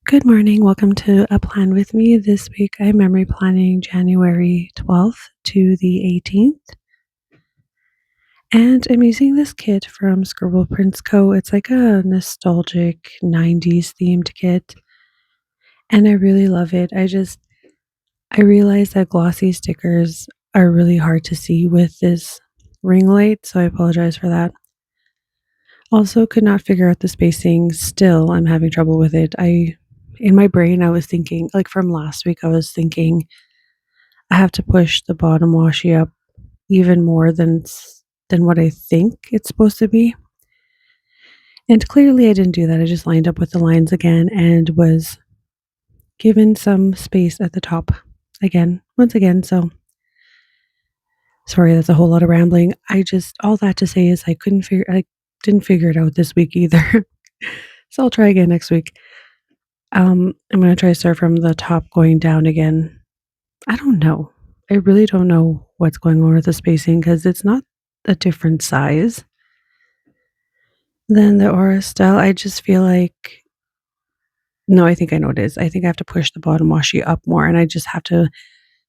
Good morning. Welcome to A Plan with Me. This week I'm memory planning January 12th to the 18th. And I'm using this kit from Scribble Prints Co. It's like a nostalgic 90s themed kit. And I really love it. I realize that glossy stickers are really hard to see with this ring light. So I apologize for that. Also, could not figure out the spacing. Still, I'm having trouble with it. In my brain, I was thinking, like from last week, I was thinking I have to push the bottom washi up even more than what I think it's supposed to be. And clearly I didn't do that. I just lined up with the lines again and was given some space at the top again, once again. So sorry, that's a whole lot of rambling. All that to say is I didn't figure it out this week either. So I'll try again next week. I'm going to try to start from the top going down again. I don't know. I really don't know what's going on with the spacing because it's not a different size than the Aura style. I just feel like no, I think I know what it is. I think I have to push the bottom washi up more, and I just have to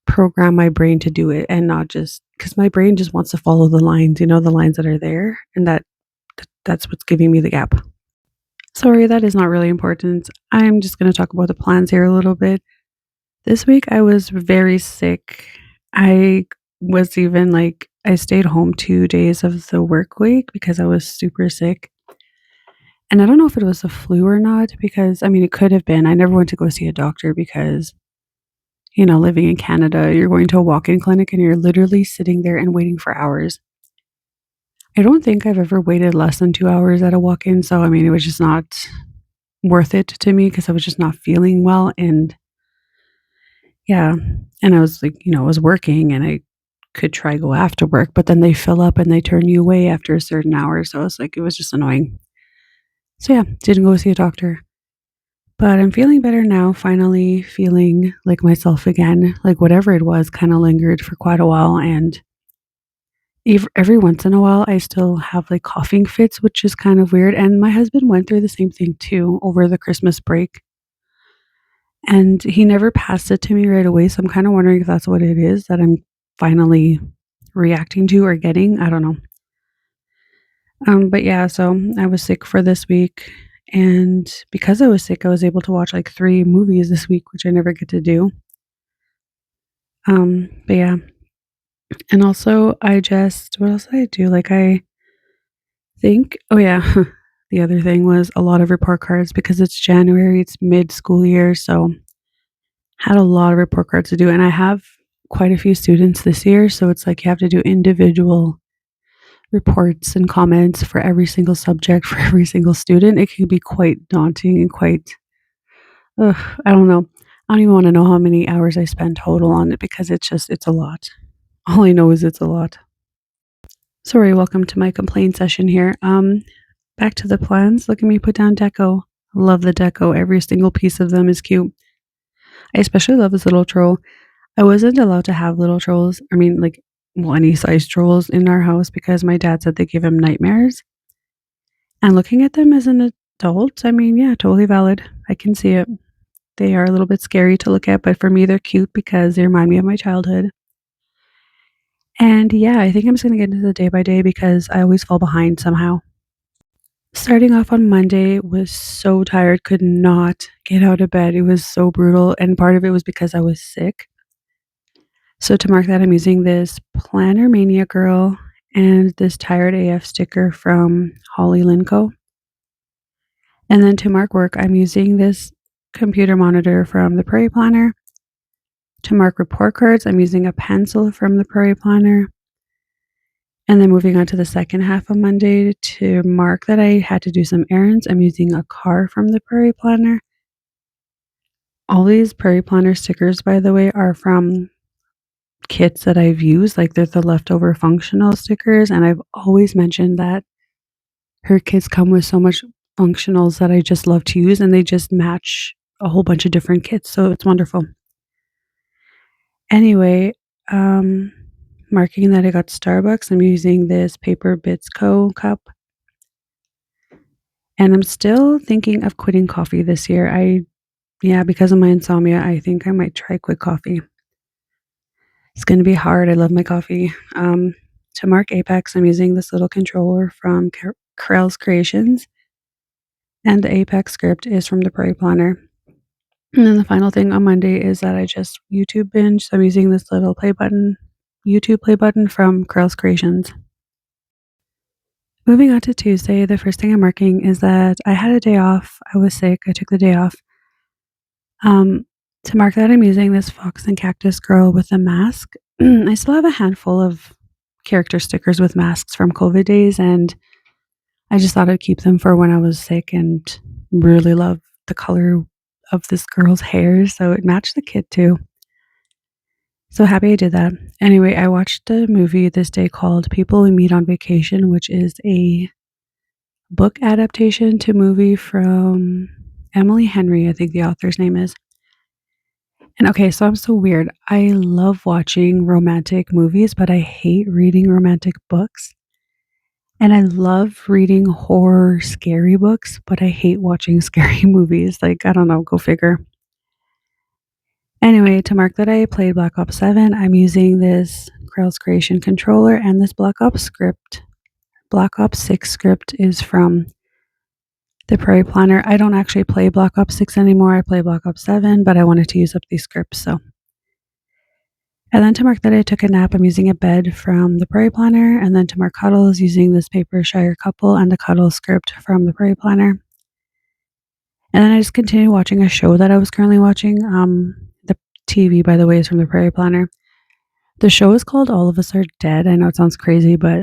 program my brain to do it and not just because my brain just wants to follow the lines, the lines that are there, and that's what's giving me the gap. Sorry, that is not really important. I'm just going to talk about the plans here a little bit. This week I was very sick. I was even like I stayed home 2 days of the work week because I was super sick. And I don't know if it was the flu or not because I mean it could have been. I never went to go see a doctor because living in Canada, you're going to a walk-in clinic and you're literally sitting there and waiting for hours. I don't think I've ever waited less than 2 hours at a walk-in, so I mean it was just not worth it to me because I was just not feeling well and yeah, and I was like, I was working and I could try go after work, but then they fill up and they turn you away after a certain hour, so I was like it was just annoying. So yeah, didn't go see a doctor. But I'm feeling better now, finally feeling like myself again. Like whatever it was kind of lingered for quite a while. And every once in a while, I still have like coughing fits, which is kind of weird. And my husband went through the same thing too over the Christmas break. And he never passed it to me right away. So I'm kind of wondering if that's what it is that I'm finally reacting to or getting. I don't know. But yeah, so I was sick for this week. And because I was sick, I was able to watch like 3 movies this week, which I never get to do. But yeah. And also what else did I do? Like I think oh yeah, the other thing was a lot of report cards because it's January, it's mid-school year, so had a lot of report cards to do and I have quite a few students this year, so it's like you have to do individual reports and comments for every single subject for every single student. It can be quite daunting and quite ugh, I don't know. I don't even want to know how many hours I spend total on it because it's a lot. All I know is it's a lot. Sorry, welcome to my complaint session here. Back to the plans. Look at me put down deco. Love the deco. Every single piece of them is cute. I especially love this little troll. I wasn't allowed to have little trolls. I mean, like, well, any size trolls in our house because my dad said they give him nightmares. And looking at them as an adult, I mean, yeah, totally valid. I can see it. They are a little bit scary to look at, but for me, they're cute because they remind me of my childhood. And yeah, I think I'm just going to get into the day by day because I always fall behind somehow. Starting off on Monday was so tired, could not get out of bed. It was so brutal, and part of it was because I was sick. So to mark that, I'm using this Planner Mania Girl and this Tired AF sticker from Holly Linco. And then to mark work, I'm using this computer monitor from the Prairie Planner. To mark report cards, I'm using a pencil from the Prairie Planner. And then moving on to the second half of Monday to mark that I had to do some errands, I'm using a car from the Prairie Planner. All these Prairie Planner stickers, by the way, are from kits that I've used. Like they're the leftover functional stickers. And I've always mentioned that her kits come with so much functionals that I just love to use and they just match a whole bunch of different kits. So it's wonderful. Anyway, marking that I got Starbucks, I'm using this Paper Bits Co. cup. And I'm still thinking of quitting coffee this year. I Yeah, because of my insomnia, I think I might try quick coffee. It's gonna be hard. I love my coffee. To mark Apex, I'm using this little controller from Corel's Creations, and the Apex script is from the Prairie Planner. And then the final thing on Monday is that I just YouTube binge. So I'm using this little YouTube play button from Corel's Creations. Moving on to Tuesday, the first thing I'm marking is that I had a day off. I was sick. I took the day off. Um, to mark that, I'm using this fox and cactus girl with a mask. I still have a handful of character stickers with masks from COVID days, and I just thought I'd keep them for when I was sick and really love the color of this girl's hair, so it matched the kit too. So happy I did that. Anyway, I watched a movie this day called People We Meet on Vacation, which is a book adaptation to movie from Emily Henry, I think the author's name is. And okay, so I'm so weird. I love watching romantic movies, but I hate reading romantic books. And I love reading horror, scary books, but I hate watching scary movies. Like, I don't know, go figure. Anyway, to mark that I played Black Ops 7, I'm using this Krell's Creation controller and this Black Ops script. Black Ops 6 script is from the Prairie Planner. I don't actually play Black Ops 6 anymore. I play Black Ops 7, but I wanted to use up these scripts, so. And then to mark that I took a nap, I'm using a bed from the Prairie Planner. And then to mark cuddles, using this Paper Shire couple and the cuddle script from the Prairie Planner. And then I just continued watching a show that I was currently watching. The TV, by the way, is from the Prairie Planner. The show is called All of Us Are Dead. I know it sounds crazy, but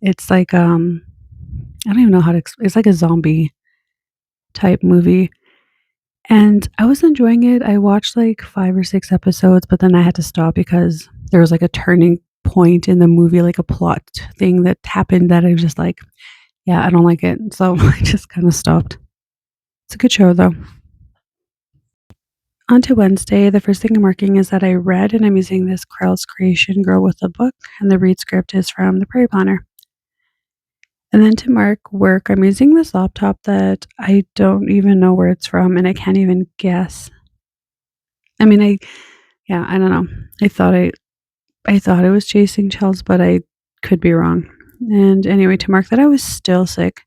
it's like I don't even know how to. It's like a zombie type movie, and I was enjoying it. I watched like 5 or 6 episodes, but then I had to stop because there was like a turning point in the movie, like a plot thing that happened that I was just like, yeah, I don't like it. So I just kind of stopped. It's a good show though. On to Wednesday, the first thing I'm marking is that I read, and I'm using this Krell's Creation Girl with a book, and the read script is from the Prairie Planner. And then to mark work, I'm using this laptop that I don't even know where it's from, and I can't even guess. I mean, yeah, I don't know. I thought it was Chasing Shells, but I could be wrong. And anyway, to mark that I was still sick,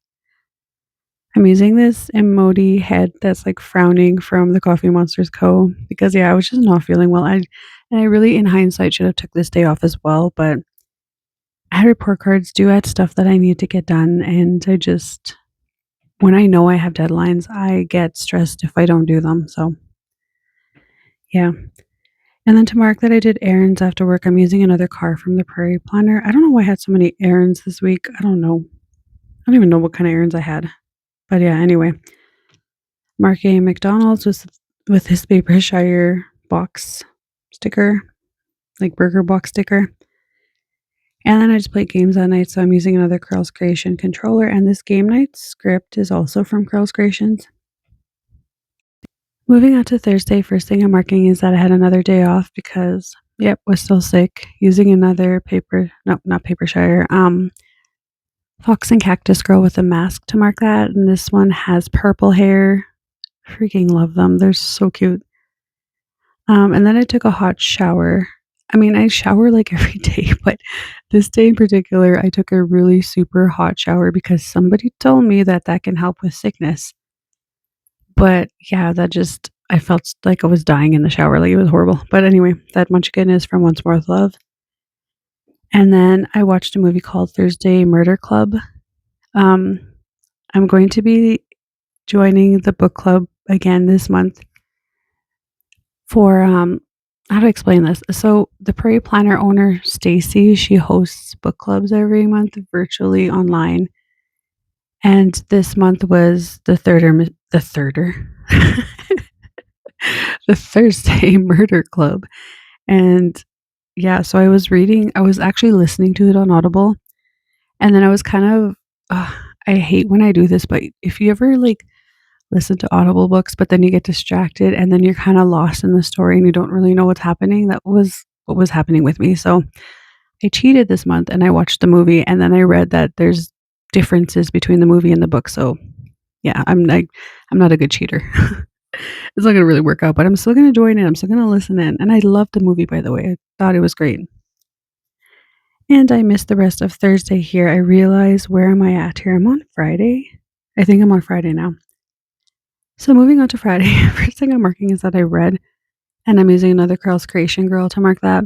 I'm using this emoji head that's like frowning from the Coffee Monsters Co. Because yeah, I was just not feeling well. I really, in hindsight, should have took this day off as well, but I had report cards due at stuff that I need to get done, and I just when I know I have deadlines, I get stressed if I don't do them. So yeah. And then to mark that I did errands after work, I'm using another car from the Prairie Planner. I don't know why I had so many errands this week. I don't know. I don't even know what kind of errands I had. But yeah, anyway. Marking McDonald's with his Paper Shire box sticker, like burger box sticker. And then I just played games that night, so I'm using another Curls Creation controller, and this game night script is also from Curls Creations. Moving on to Thursday, first thing I'm marking is that I had another day off because, yep, was still sick. Using another not Paper Shire, Fox and Cactus Girl with a mask to mark that, and this one has purple hair. Freaking love them. They're so cute. And then I took a hot shower. I mean, I shower like every day, but this day in particular, I took a really super hot shower because somebody told me that that can help with sickness. But yeah, I felt like I was dying in the shower. Like it was horrible. But anyway, that Munchkin is from Once More with Love. And then I watched a movie called Thursday Murder Club. Um, I'm going to be joining the book club again this month for how to explain this. So the Prairie Planner owner Stacy, she hosts book clubs every month virtually online. And this month was the the Thursday Murder Club. And yeah, so I was actually listening to it on Audible. And then I was kind of, I hate when I do this, but if you ever like listen to Audible books, but then you get distracted and then you're kind of lost in the story and you don't really know what's happening, that was what was happening with me. So I cheated this month and I watched the movie, and then I read that there's differences between the movie and the book. So yeah, I'm not a good cheater. It's not gonna really work out, but I'm still gonna join in, I'm still gonna listen in, and I loved the movie, by the way, I thought it was great. And I missed the rest of Thursday here. I realized, where am I at here? I'm on Friday. I think I'm on Friday now. So moving on to Friday, first thing I'm marking is that I read, and I'm using another Carl's Creation Girl to mark that.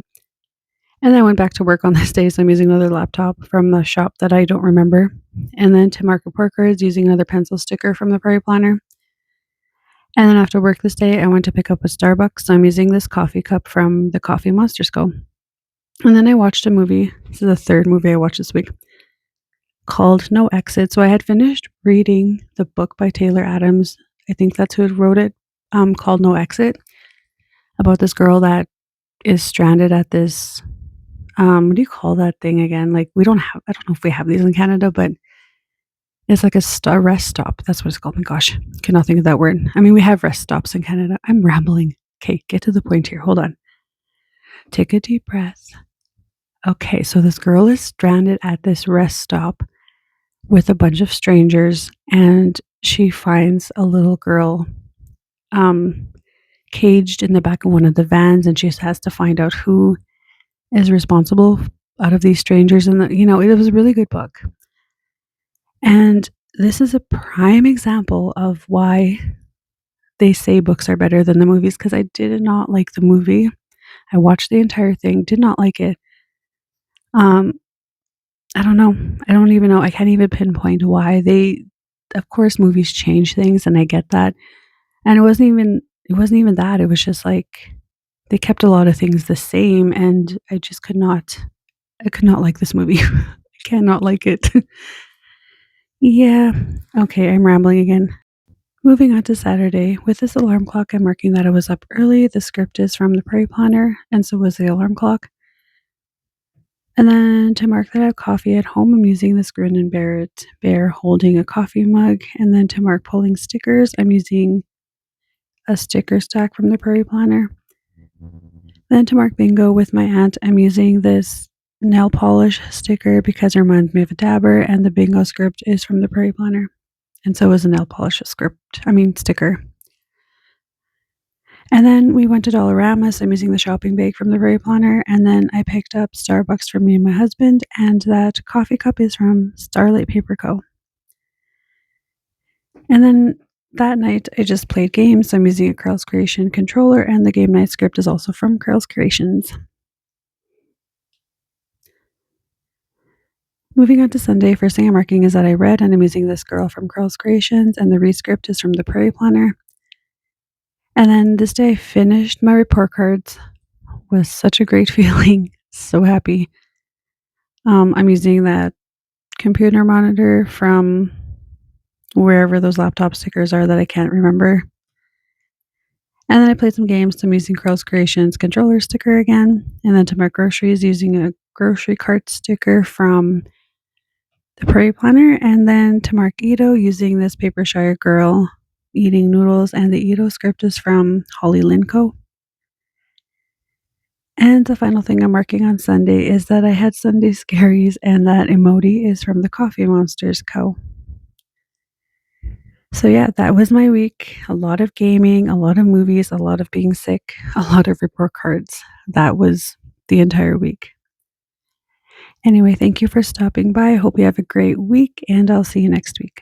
And then I went back to work on this day, so I'm using another laptop from the shop that I don't remember. And then to mark report cards, using another pencil sticker from the Prairie Planner. And then after work this day, I went to pick up a Starbucks, so I'm using this coffee cup from the Coffee Monsters Co. And then I watched a movie. This is the third movie I watched this week, called No Exit. So I had finished reading the book by Taylor Adams. I think that's who wrote it, called No Exit, about this girl that is stranded at this, what do you call that thing again? Like, we don't have, I don't know if we have these in Canada, but it's like a rest stop. That's what it's called. My gosh, cannot think of that word. I mean, we have rest stops in Canada. I'm rambling. Okay, get to the point here. Hold on. Take a deep breath. Okay, so this girl is stranded at this rest stop with a bunch of strangers, and she finds a little girl um, caged in the back of one of the vans, and she has to find out who is responsible out of these strangers. And it was a really good book. And this is a prime example of why they say books are better than the movies, because I did not like the movie. I watched the entire thing, did not like it. Um, I don't know. I don't even know. I can't even pinpoint why. Of course, movies change things, and I get that. And it wasn't even that. It was just like they kept a lot of things the same, and I could not like this movie. I cannot like it. Yeah. Okay, I'm rambling again. Moving on to Saturday. With this alarm clock, I'm marking that I was up early. The script is from the Prairie Planner, and so was the alarm clock. And then to mark that I have coffee at home, I'm using this Grin and Bear It bear holding a coffee mug. And then to mark pulling stickers, I'm using a sticker stack from the Prairie Planner. Then to mark bingo with my aunt, I'm using this nail polish sticker because it reminds me of a dabber, and the bingo script is from the Prairie Planner. And so is a nail polish sticker. And then we went to Dollarama, so I'm using the shopping bag from the Prairie Planner. And then I picked up Starbucks for me and my husband, and that coffee cup is from Starlight Paper Co. And then that night, I just played games. So I'm using a Curls Creation controller, and the game night script is also from Curls Creations. Moving on to Sunday, first thing I'm marking is that I read, and I'm using this girl from Curls Creations, and the rescript is from the Prairie Planner. And then this day I finished my report cards. Was such a great feeling. So happy. I'm using that computer monitor from wherever those laptop stickers are that I can't remember. And then I played some games. So I'm using Curls Creations controller sticker again. And then to mark groceries, using a grocery cart sticker from the Prairie Planner. And then to mark Edo, using this Papershire girl eating noodles. And the Edo script is from Holly Linco. And the final thing I'm marking on Sunday is that I had Sunday scaries, and that emoji is from the Coffee Monsters Co. So yeah, that was my week. A lot of gaming, a lot of movies, a lot of being sick, a lot of report cards. That was the entire week. Anyway, thank you for stopping by. I hope you have a great week, and I'll see you next week.